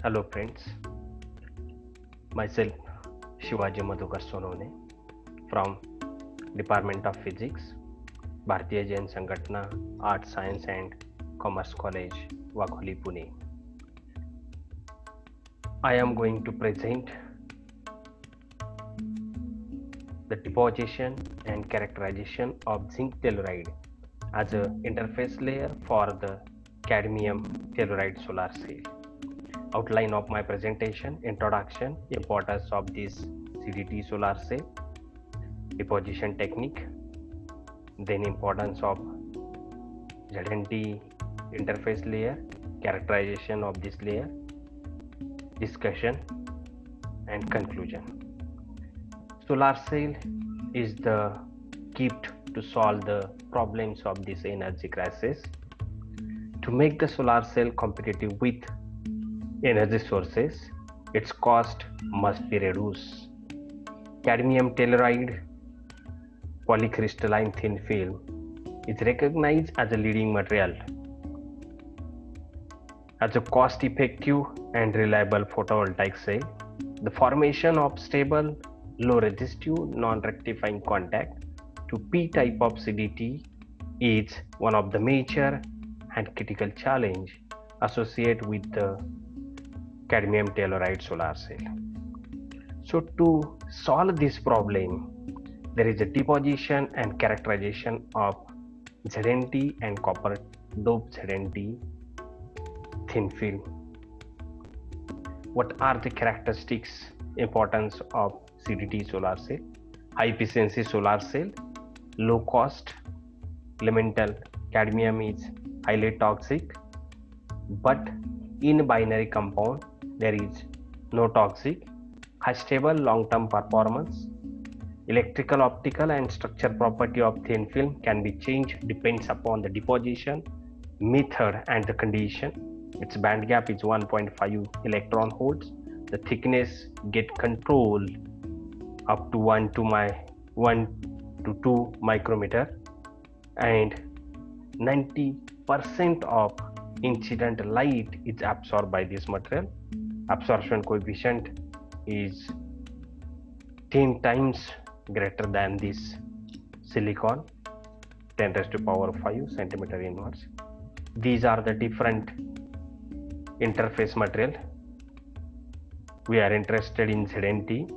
Hello friends, myself Shivaji Madhukar Sonone from Department of Physics, Bharatiya Jain Sangatna, Arts, Science and Commerce College, Wagholi, Pune. I am going to present the deposition and characterization of zinc telluride as an interface layer for the cadmium telluride solar cell. Outline of my presentation: introduction, importance of this CDT solar cell, deposition technique, then importance of ZNT interface layer, characterization of this layer, discussion and conclusion. Solar cell is the gift to solve the problems of this energy crisis. To make the solar cell competitive with energy sources, its cost must be reduced. Cadmium telluride polycrystalline thin film is recognized as a leading material as a cost-effective and reliable photovoltaic cell. The formation of stable, low-resistive, non-rectifying contact to P-type of CDT is one of the major and critical challenge associated with the cadmium telluride solar cell. So to solve this problem, there is a deposition and characterization of ZNT and copper dope ZNT thin film. What are the characteristics, importance of CDT solar cell? High efficiency solar cell, low cost, elemental cadmium is highly toxic, but in binary compound there is no toxic, high stable long-term performance. Electrical, optical and structure property of thin film can be changed depends upon the deposition method and the condition. Its band gap is 1.5 electron volts. The thickness get controlled up to 1 to 2 micrometer, and 90% of incident light is absorbed by this material. Absorption coefficient is 10 times greater than this silicon, 10 raised to power 5 centimeter inverse. These are the different interface material. We are interested in ZNT.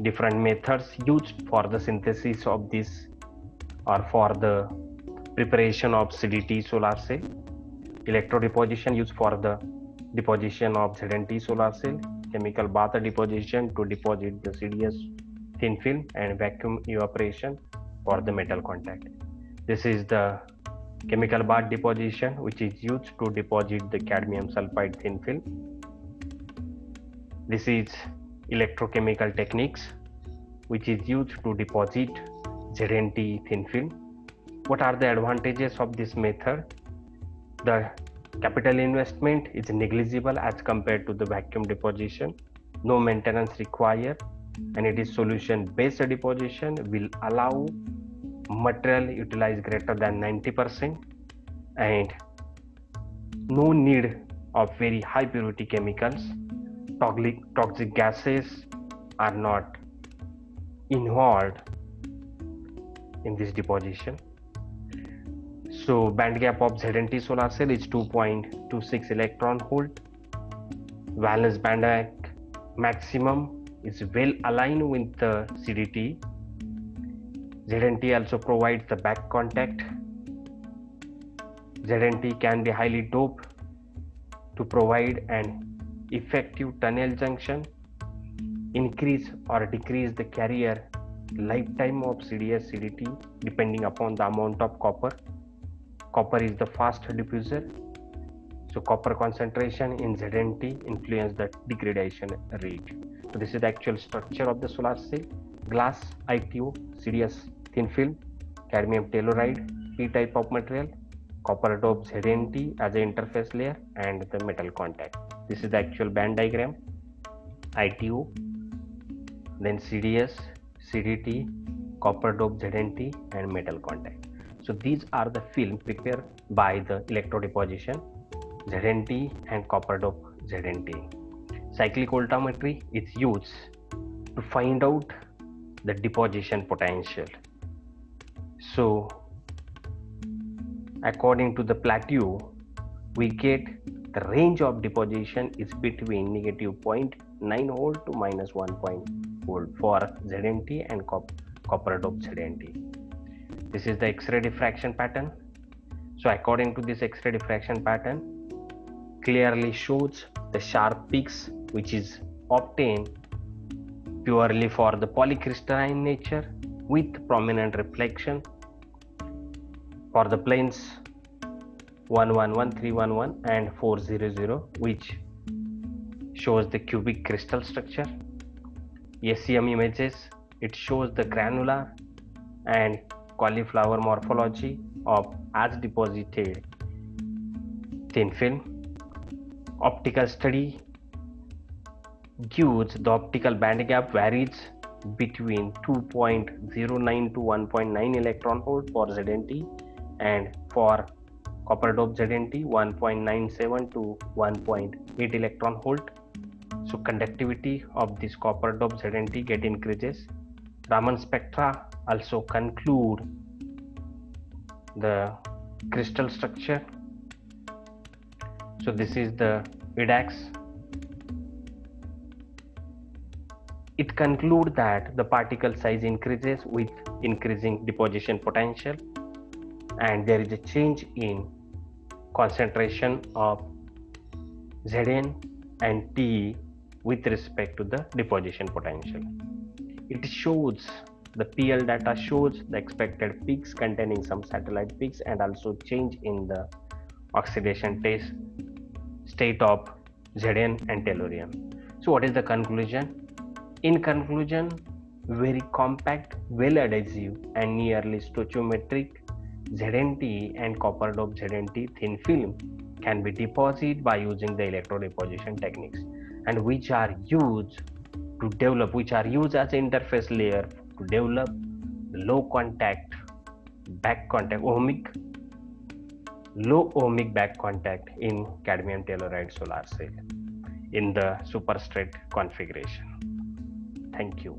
Different methods used for the synthesis of this or for the preparation of CDT solar cell. Electrodeposition used for the deposition of ZNT solar cell. Chemical bath deposition to deposit the CDS thin film, and vacuum evaporation for the metal contact. This is the chemical bath deposition which is used to deposit the cadmium sulfide thin film. This is electrochemical techniques which is used to deposit ZNT thin film. What are the advantages of this method? The capital investment is negligible as compared to the vacuum deposition. No maintenance required, and it is solution based deposition will allow material utilized greater than 90%, and no need of very high purity chemicals. Toxic gases are not involved in this deposition. So band gap of ZNT solar cell is 2.26 electron volt. Valence band gap maximum is well aligned with the CDT. ZNT also provides the back contact. ZNT can be highly doped to provide an effective tunnel junction, increase or decrease the carrier lifetime of CDS CDT depending upon the amount of copper. Copper is the fast diffuser, so copper concentration in ZNT influence the degradation rate. So this is the actual structure of the solar cell: glass, ITO, CDS thin film, cadmium telluride, P-type of material, copper dope ZNT as an interface layer, and the metal contact. This is the actual band diagram: ITO, then CDS, CDT, copper dope ZNT, and metal contact. So these are the film prepared by the electrodeposition, ZNT and copper dope ZNT. cyclic voltammetry is used to find out the deposition potential. So according to the plateau, we get the range of deposition is between negative 0.9 volt to minus 1 volt for ZNT and copper dope ZNT. This is the X-ray diffraction pattern. So according to this X-ray diffraction pattern, clearly shows the sharp peaks which is obtained purely for the polycrystalline nature with prominent reflection for the planes 111, 311 and 400, which shows the cubic crystal structure. SEM images, it shows the granular and cauliflower morphology of as deposited thin film. Optical study gives the optical band gap varies between 2.09 to 1.9 electron volt for ZNT, and for copper dope ZNT 1.97 to 1.8 electron volt. So conductivity of this copper dope ZNT get increases. Raman spectra also conclude the crystal structure. So this is the IDAX. It concludes that the particle size increases with increasing deposition potential, and there is a change in concentration of Zn and Te with respect to the deposition potential. It shows the PL data shows the expected peaks containing some satellite peaks and also change in the oxidation state of Zn and tellurium. So what is the conclusion? In conclusion, very compact, well adhesive and nearly stoichiometric ZNT and copper dope ZNT thin film can be deposited by using the electrodeposition techniques, and which are used as interface layer to develop low ohmic back contact in cadmium telluride solar cell in the superstrate configuration. Thank you.